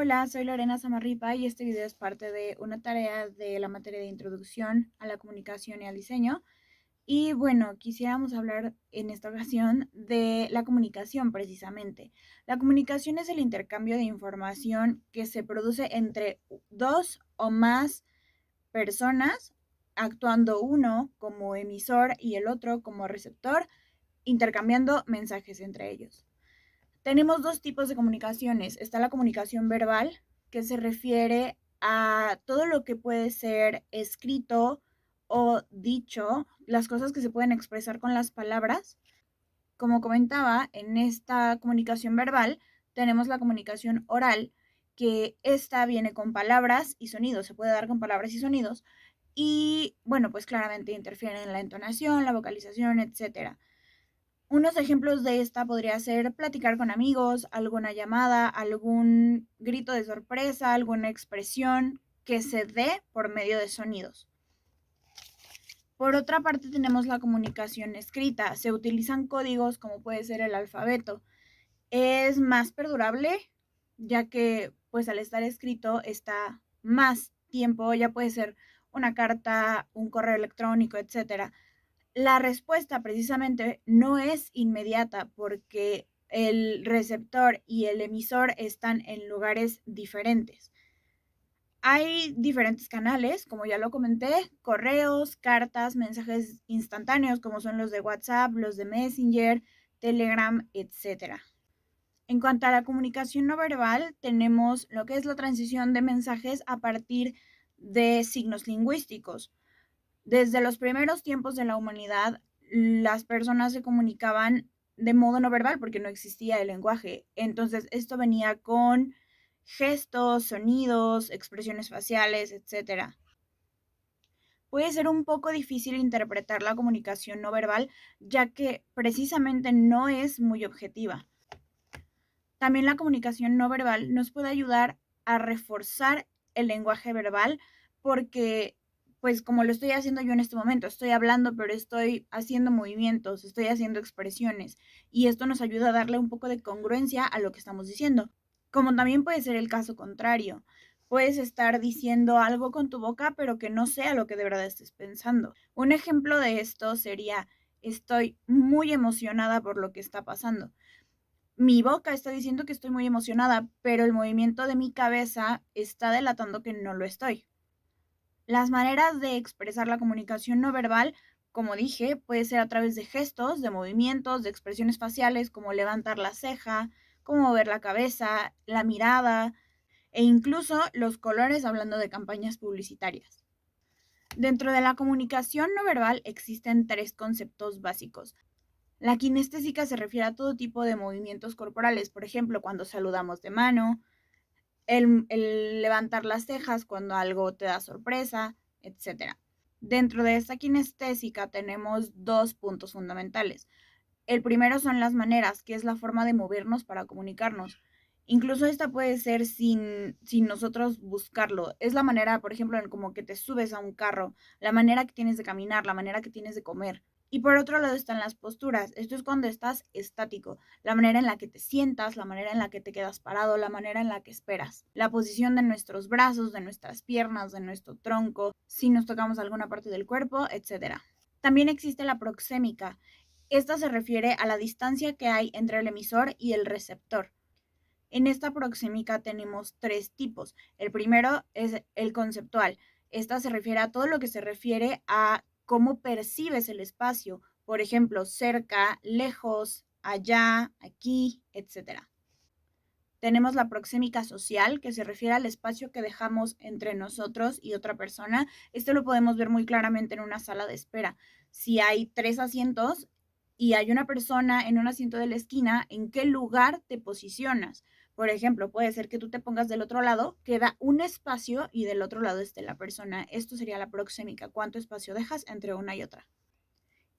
Hola, soy Lorena Samarripa y este video es parte de una tarea de la materia de Introducción a la Comunicación y al Diseño. Y bueno, quisiéramos hablar en esta ocasión de la comunicación precisamente. La comunicación es el intercambio de información que se produce entre dos o más personas, actuando uno como emisor y el otro como receptor, intercambiando mensajes entre ellos. Tenemos dos tipos de comunicaciones. Está la comunicación verbal, que se refiere a todo lo que puede ser escrito o dicho, las cosas que se pueden expresar con las palabras. Como comentaba, en esta comunicación verbal tenemos la comunicación oral, que esta viene con palabras y sonidos, se puede dar con palabras y sonidos, y bueno, pues claramente interfieren en la entonación, la vocalización, etcétera. Unos ejemplos de esta podría ser platicar con amigos, alguna llamada, algún grito de sorpresa, alguna expresión que se dé por medio de sonidos. Por otra parte tenemos la comunicación escrita. Se utilizan códigos como puede ser el alfabeto. Es más perdurable, ya que pues al estar escrito está más tiempo, ya puede ser una carta, un correo electrónico, etcétera. La respuesta precisamente no es inmediata porque el receptor y el emisor están en lugares diferentes. Hay diferentes canales, como ya lo comenté, correos, cartas, mensajes instantáneos, como son los de WhatsApp, los de Messenger, Telegram, etc. En cuanto a la comunicación no verbal, tenemos lo que es la transición de mensajes a partir de signos lingüísticos. Desde los primeros tiempos de la humanidad, las personas se comunicaban de modo no verbal porque no existía el lenguaje. Entonces, esto venía con gestos, sonidos, expresiones faciales, etc. Puede ser un poco difícil interpretar la comunicación no verbal, ya que precisamente no es muy objetiva. También la comunicación no verbal nos puede ayudar a reforzar el lenguaje verbal porque, pues como lo estoy haciendo yo en este momento, estoy hablando, pero estoy haciendo movimientos, estoy haciendo expresiones y esto nos ayuda a darle un poco de congruencia a lo que estamos diciendo. Como también puede ser el caso contrario. Puedes estar diciendo algo con tu boca, pero que no sea lo que de verdad estés pensando. Un ejemplo de esto sería, estoy muy emocionada por lo que está pasando. Mi boca está diciendo que estoy muy emocionada, pero el movimiento de mi cabeza está delatando que no lo estoy. Las maneras de expresar la comunicación no verbal, como dije, puede ser a través de gestos, de movimientos, de expresiones faciales, como levantar la ceja, como mover la cabeza, la mirada e incluso los colores hablando de campañas publicitarias. Dentro de la comunicación no verbal existen tres conceptos básicos. La kinestésica se refiere a todo tipo de movimientos corporales, por ejemplo, cuando saludamos de mano, el levantar las cejas cuando algo te da sorpresa, etc. Dentro de esta kinestésica tenemos dos puntos fundamentales. El primero son las maneras, que es la forma de movernos para comunicarnos. Incluso esta puede ser sin nosotros buscarlo. Es la manera, por ejemplo, en como que te subes a un carro, la manera que tienes de caminar, la manera que tienes de comer. Y por otro lado están las posturas. Esto es cuando estás estático, la manera en la que te sientas, la manera en la que te quedas parado, la manera en la que esperas, la posición de nuestros brazos, de nuestras piernas, de nuestro tronco, si nos tocamos alguna parte del cuerpo, etc. También existe la proxémica. Esta se refiere a la distancia que hay entre el emisor y el receptor. En esta proxémica tenemos tres tipos. El primero es el conceptual. Esta se refiere a todo lo que se refiere a cómo percibes el espacio. Por ejemplo, cerca, lejos, allá, aquí, etc. Tenemos la proxémica social, que se refiere al espacio que dejamos entre nosotros y otra persona. Esto lo podemos ver muy claramente en una sala de espera. Si hay 3 asientos y hay una persona en un asiento de la esquina, ¿en qué lugar te posicionas? Por ejemplo, puede ser que tú te pongas del otro lado, queda un espacio y del otro lado esté la persona. Esto sería la proxémica, cuánto espacio dejas entre una y otra.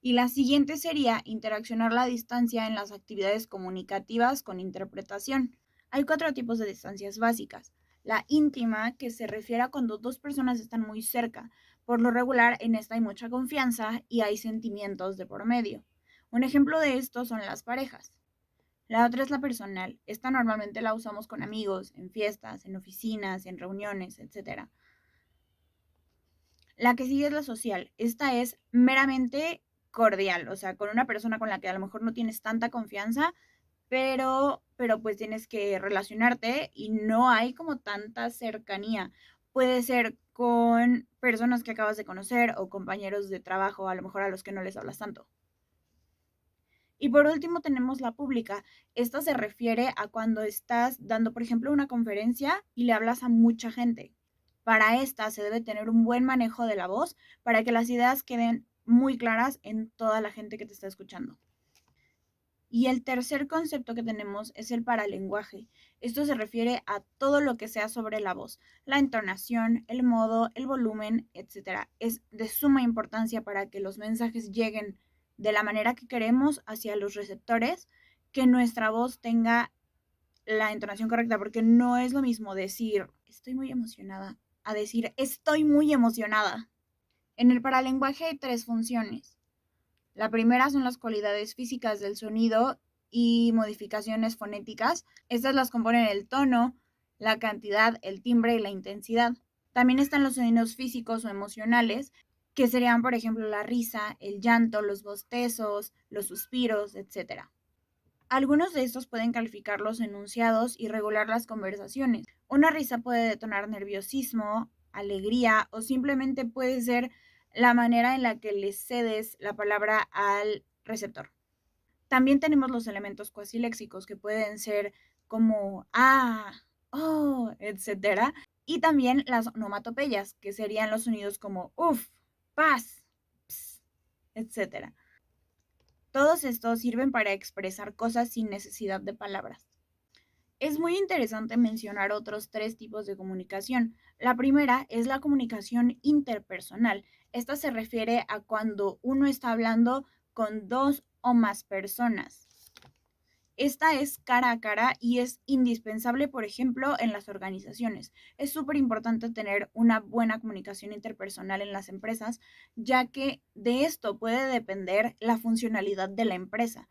Y la siguiente sería interaccionar la distancia en las actividades comunicativas con interpretación. Hay 4 tipos de distancias básicas. La íntima, que se refiere a cuando dos personas están muy cerca. Por lo regular, en esta hay mucha confianza y hay sentimientos de por medio. Un ejemplo de esto son las parejas. La otra es la personal. Esta normalmente la usamos con amigos, en fiestas, en oficinas, en reuniones, etc. La que sigue es la social. Esta es meramente cordial, o sea, con una persona con la que a lo mejor no tienes tanta confianza, pero pues tienes que relacionarte y no hay como tanta cercanía. Puede ser con personas que acabas de conocer o compañeros de trabajo, a lo mejor a los que no les hablas tanto. Y por último tenemos la pública. Esta se refiere a cuando estás dando, por ejemplo, una conferencia y le hablas a mucha gente. Para esta se debe tener un buen manejo de la voz para que las ideas queden muy claras en toda la gente que te está escuchando. Y el tercer concepto que tenemos es el paralenguaje. Esto se refiere a todo lo que sea sobre la voz, la entonación, el modo, el volumen, etc. Es de suma importancia para que los mensajes lleguen de la manera que queremos hacia los receptores, que nuestra voz tenga la entonación correcta, porque no es lo mismo decir estoy muy emocionada a decir estoy muy emocionada. En el paralenguaje hay tres funciones. La primera son las cualidades físicas del sonido y modificaciones fonéticas. Estas las componen el tono, la cantidad, el timbre y la intensidad. También están los sonidos físicos o emocionales, que serían, por ejemplo, la risa, el llanto, los bostezos, los suspiros, etc. Algunos de estos pueden calificar los enunciados y regular las conversaciones. Una risa puede detonar nerviosismo, alegría o simplemente puede ser la manera en la que le cedes la palabra al receptor. También tenemos los elementos cuasiléxicos que pueden ser como oh, etc. Y también las onomatopeyas, que serían los sonidos como uf, paz, ps, etc. Todos estos sirven para expresar cosas sin necesidad de palabras. Es muy interesante mencionar otros tres tipos de comunicación. La primera es la comunicación interpersonal. Esta se refiere a cuando uno está hablando con dos o más personas. Esta es cara a cara y es indispensable, por ejemplo, en las organizaciones. Es súper importante tener una buena comunicación interpersonal en las empresas, ya que de esto puede depender la funcionalidad de la empresa.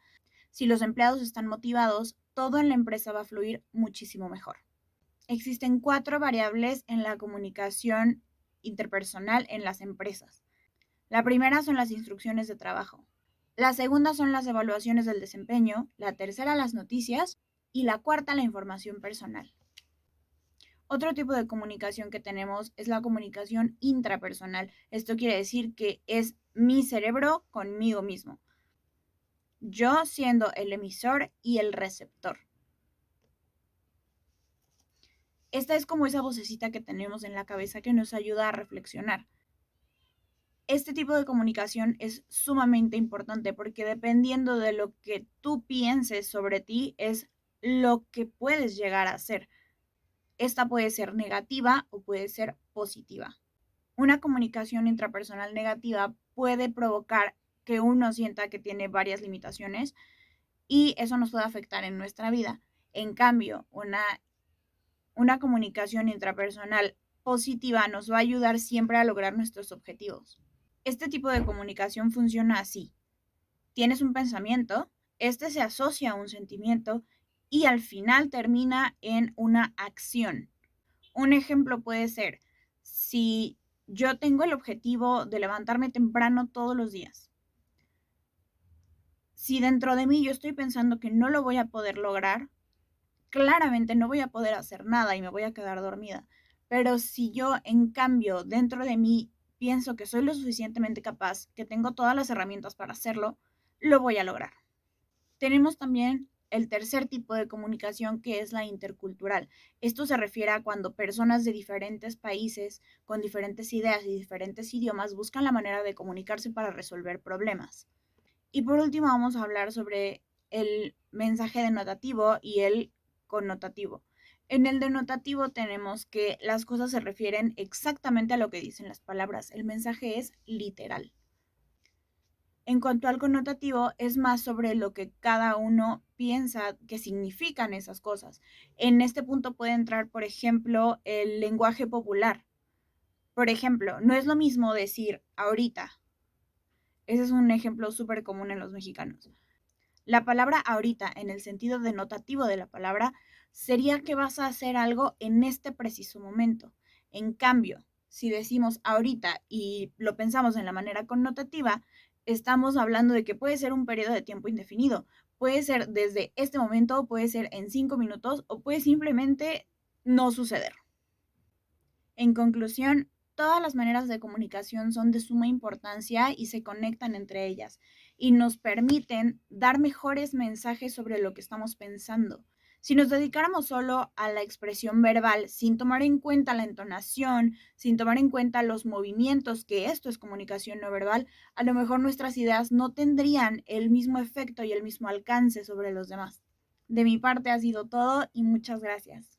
Si los empleados están motivados, todo en la empresa va a fluir muchísimo mejor. Existen 4 variables en la comunicación interpersonal en las empresas. La primera son las instrucciones de trabajo. La segunda son las evaluaciones del desempeño. La tercera, las noticias. Y la cuarta, la información personal. Otro tipo de comunicación que tenemos es la comunicación intrapersonal. Esto quiere decir que es mi cerebro conmigo mismo. Yo siendo el emisor y el receptor. Esta es como esa vocecita que tenemos en la cabeza que nos ayuda a reflexionar. Este tipo de comunicación es sumamente importante porque dependiendo de lo que tú pienses sobre ti es lo que puedes llegar a ser. Esta puede ser negativa o puede ser positiva. Una comunicación intrapersonal negativa puede provocar que uno sienta que tiene varias limitaciones y eso nos puede afectar en nuestra vida. En cambio, una comunicación intrapersonal positiva nos va a ayudar siempre a lograr nuestros objetivos. Este tipo de comunicación funciona así. Tienes un pensamiento, este se asocia a un sentimiento y al final termina en una acción. Un ejemplo puede ser, si yo tengo el objetivo de levantarme temprano todos los días, si dentro de mí yo estoy pensando que no lo voy a poder lograr, claramente no voy a poder hacer nada y me voy a quedar dormida. Pero si yo, en cambio, dentro de mí pienso que soy lo suficientemente capaz, que tengo todas las herramientas para hacerlo, lo voy a lograr. Tenemos también el tercer tipo de comunicación, que es la intercultural. Esto se refiere a cuando personas de diferentes países, con diferentes ideas y diferentes idiomas, buscan la manera de comunicarse para resolver problemas. Y por último vamos a hablar sobre el mensaje denotativo y el connotativo. En el denotativo tenemos que las cosas se refieren exactamente a lo que dicen las palabras. El mensaje es literal. En cuanto al connotativo, es más sobre lo que cada uno piensa que significan esas cosas. En este punto puede entrar, por ejemplo, el lenguaje popular. Por ejemplo, no es lo mismo decir ahorita. Ese es un ejemplo súper común en los mexicanos. La palabra ahorita, en el sentido denotativo de la palabra, sería que vas a hacer algo en este preciso momento. En cambio, si decimos ahorita y lo pensamos en la manera connotativa, estamos hablando de que puede ser un periodo de tiempo indefinido. Puede ser desde este momento, puede ser en 5 minutos o puede simplemente no suceder. En conclusión, todas las maneras de comunicación son de suma importancia y se conectan entre ellas y nos permiten dar mejores mensajes sobre lo que estamos pensando. Si nos dedicáramos solo a la expresión verbal sin tomar en cuenta la entonación, sin tomar en cuenta los movimientos, que esto es comunicación no verbal, a lo mejor nuestras ideas no tendrían el mismo efecto y el mismo alcance sobre los demás. De mi parte ha sido todo y muchas gracias.